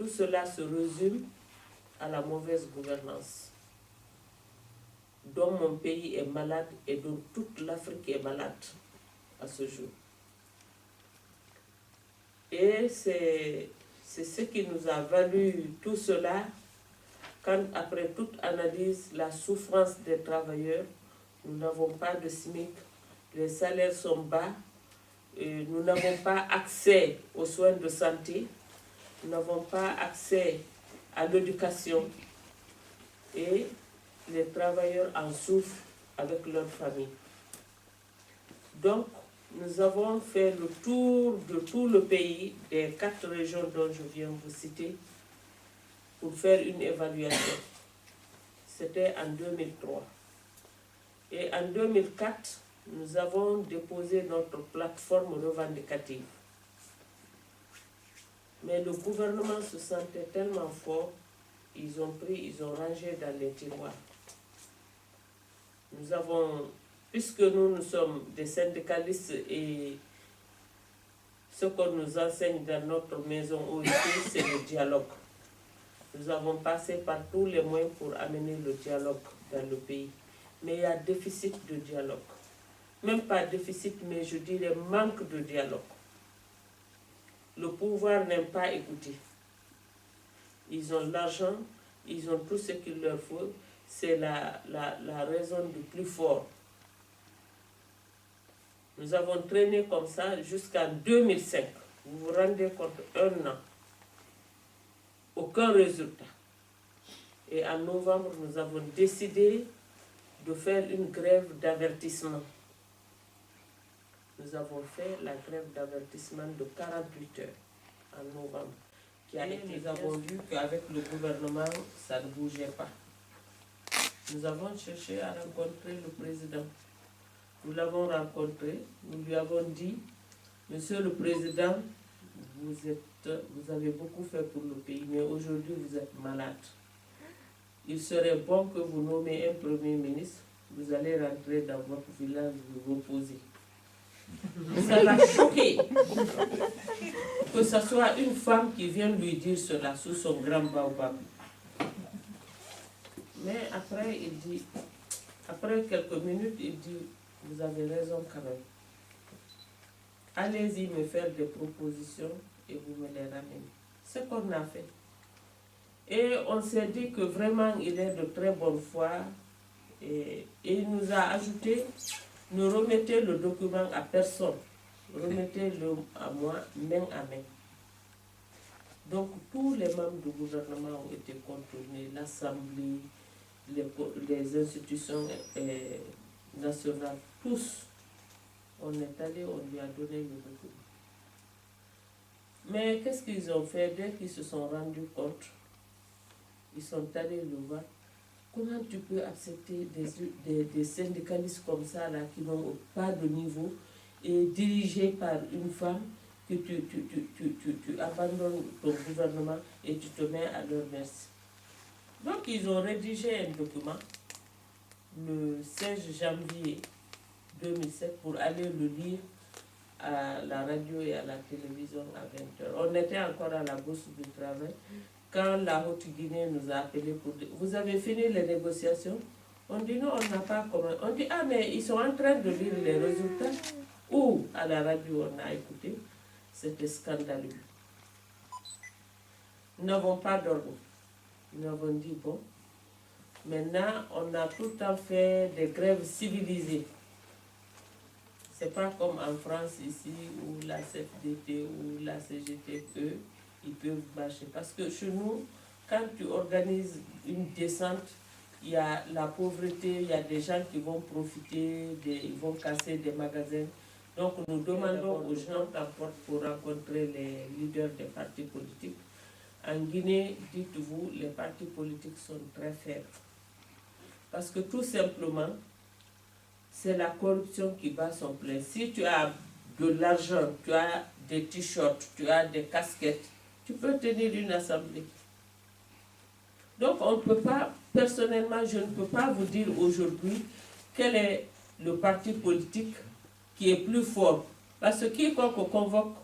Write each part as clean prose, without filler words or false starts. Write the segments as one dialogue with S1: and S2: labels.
S1: tout cela se résume à la mauvaise gouvernance, dont mon pays est malade et dont toute l'Afrique est malade à ce jour. Et c'est ce qui nous a valu tout cela, quand après toute analyse, la souffrance des travailleurs, nous n'avons pas de SMIC, les salaires sont bas, et nous n'avons pas accès aux soins de santé, nous n'avons pas accès à l'éducation et les travailleurs en souffrent avec leur famille. Donc, nous avons fait le tour de tout le pays, des 4 régions dont je viens vous citer, pour faire une évaluation. C'était en 2003. Et en 2004, nous avons déposé notre plateforme revendicative. Mais le gouvernement se sentait tellement fort, ils ont rangé dans les tiroirs. Nous avons, puisque nous sommes des syndicalistes et ce qu'on nous enseigne dans notre maison OIT, c'est le dialogue. Nous avons passé par tous les moyens pour amener le dialogue dans le pays. Mais il y a déficit de dialogue. Même pas déficit, mais je dirais manque de dialogue. Le pouvoir n'aime pas écouter. Ils ont l'argent, ils ont tout ce qu'il leur faut. C'est la raison du plus fort. Nous avons traîné comme ça jusqu'en 2005. Vous vous rendez compte, 1 an. Aucun résultat. Et en novembre, nous avons décidé de faire une grève d'avertissement. Nous avons fait la grève d'avertissement de 48 heures en novembre. Nous avons vu qu'avec le gouvernement, ça ne bougeait pas. Nous avons cherché à rencontrer le président. Nous l'avons rencontré, nous lui avons dit, Monsieur le Président, vous avez beaucoup fait pour le pays, mais aujourd'hui vous êtes malade. Il serait bon que vous nommiez un Premier ministre, vous allez rentrer dans votre village, vous reposer. Ça l'a choqué. Que ce soit une femme qui vient lui dire cela sous son grand baobab. Mais après, il dit, après quelques minutes, il dit, vous avez raison quand même. Allez-y me faire des propositions et vous me les ramenez. Ce qu'on a fait. Et on s'est dit que vraiment il est de très bonne foi. Et il nous a ajouté, ne remettez le document à personne. Remettez-le à moi, main à main. Donc tous les membres du gouvernement ont été contournés, l'Assemblée, les institutions nationales, tous. On est allé, on lui a donné le document. Mais qu'est-ce qu'ils ont fait dès qu'ils se sont rendus compte? Ils sont allés le voir. Comment tu peux accepter des syndicalistes comme ça, là, qui n'ont pas de niveau, et dirigés par une femme, que tu abandonnes ton gouvernement et tu te mets à leur merci? Donc ils ont rédigé un document le 16 janvier 2007 pour aller le lire à la radio et à la télévision à 20h. On était encore à la Bourse du Travail quand la Haute-Guinée nous a appelés pour dire, vous avez fini les négociations? On dit non, on n'a pas commencé. On dit, ah mais ils sont en train de lire les résultats. Ou à la radio on a écouté. C'était scandaleux. Nous n'avons pas dormi. Nous avons dit, bon, maintenant on a tout le temps fait des grèves civilisées. C'est pas comme en France ici où la CFDT ou la CGT, ils peuvent marcher. Parce que chez nous, quand tu organises une descente, il y a la pauvreté, il y a des gens qui vont profiter, ils vont casser des magasins. Donc nous demandons aux gens d'apporter pour rencontrer les leaders des partis politiques. En Guinée, dites-vous, les partis politiques sont très faibles. Parce que tout simplement, c'est la corruption qui bat son plein. Si tu as de l'argent, tu as des t-shirts, tu as des casquettes, tu peux tenir une assemblée. Donc on ne peut pas, personnellement, je ne peux pas vous dire aujourd'hui quel est le parti politique qui est plus fort. Parce que quiconque convoque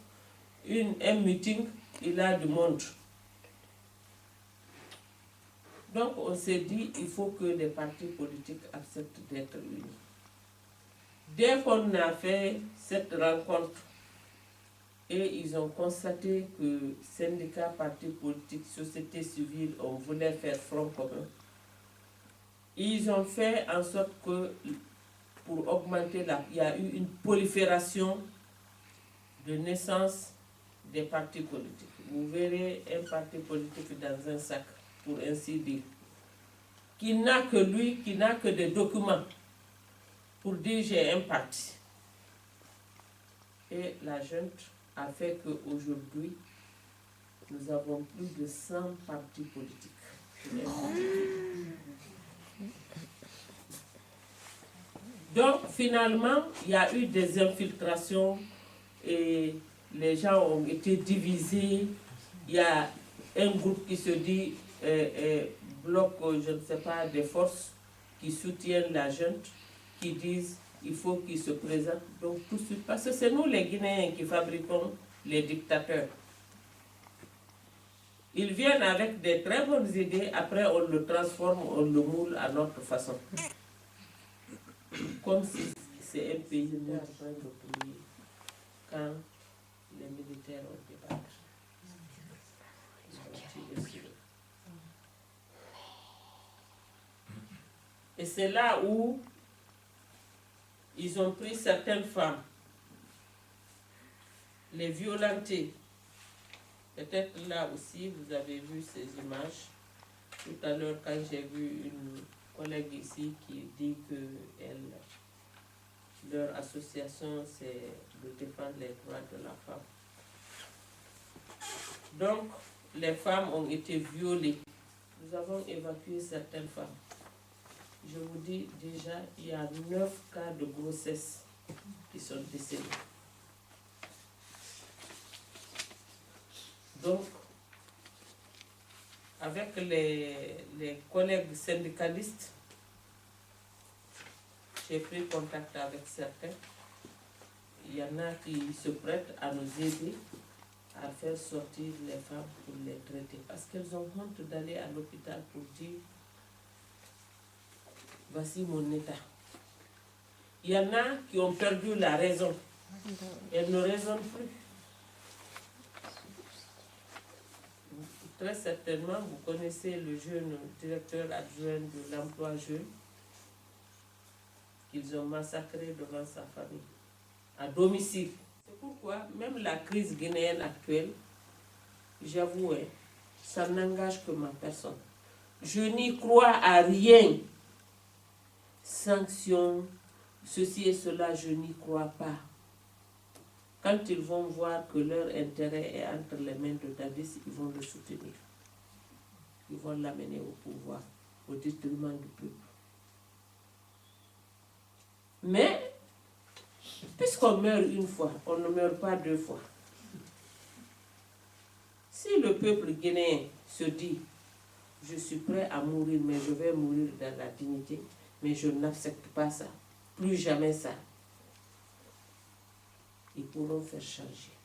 S1: un meeting, il a du monde. Donc on s'est dit, il faut que les partis politiques acceptent d'être unis. Dès qu'on a fait cette rencontre, et ils ont constaté que syndicats, partis politiques, société civile, on voulait faire front commun. Ils ont fait en sorte que, pour augmenter il y a eu une prolifération de naissance des partis politiques. Vous verrez un parti politique dans un sac, pour ainsi dire, qui n'a que lui, qui n'a que des documents pour dire j'ai un parti. Et la junte a fait qu'aujourd'hui, nous avons plus de 100 partis politiques. Donc, finalement, il y a eu des infiltrations et les gens ont été divisés. Il y a un groupe qui se dit bloc, je ne sais pas, des forces qui soutiennent la junte, qui disent il faut qu'ils se présentent. Donc, tout de suite, parce que c'est nous les Guinéens qui fabriquons les dictateurs. Ils viennent avec des très bonnes idées, après on le transforme, on le moule à notre façon. Comme si c'est un pays en train de brûler quand les militaires ont débarqué. Et c'est là où ils ont pris certaines femmes, les violenter. Peut-être là aussi, vous avez vu ces images. Tout à l'heure, quand j'ai vu une collègue ici qui dit que leur association, c'est de défendre les droits de la femme. Donc, les femmes ont été violées. Nous avons évacué certaines femmes. Je vous dis déjà, il y a 9 cas de grossesse qui sont décédés. Donc, avec les collègues syndicalistes, j'ai pris contact avec certains. Il y en a qui se prêtent à nous aider à faire sortir les femmes pour les traiter. Parce qu'elles ont honte d'aller à l'hôpital pour dire « Voici mon état ». Il y en a qui ont perdu la raison. Elles ne raisonnent plus. Très certainement, vous connaissez le jeune directeur adjoint de l'emploi jeune qu'ils ont massacré devant sa famille, à domicile. C'est pourquoi même la crise guinéenne actuelle, j'avoue, ça n'engage que ma personne. Je n'y crois à rien. Sanctions, ceci et cela, je n'y crois pas. Quand ils vont voir que leur intérêt est entre les mains de Davis, ils vont le soutenir. Ils vont l'amener au pouvoir, au détriment du peuple. Mais, puisqu'on meurt une fois, on ne meurt pas 2 fois. Si le peuple guinéen se dit, je suis prêt à mourir, mais je vais mourir dans la dignité, mais je n'accepte pas ça, plus jamais ça, ils pourront faire changer.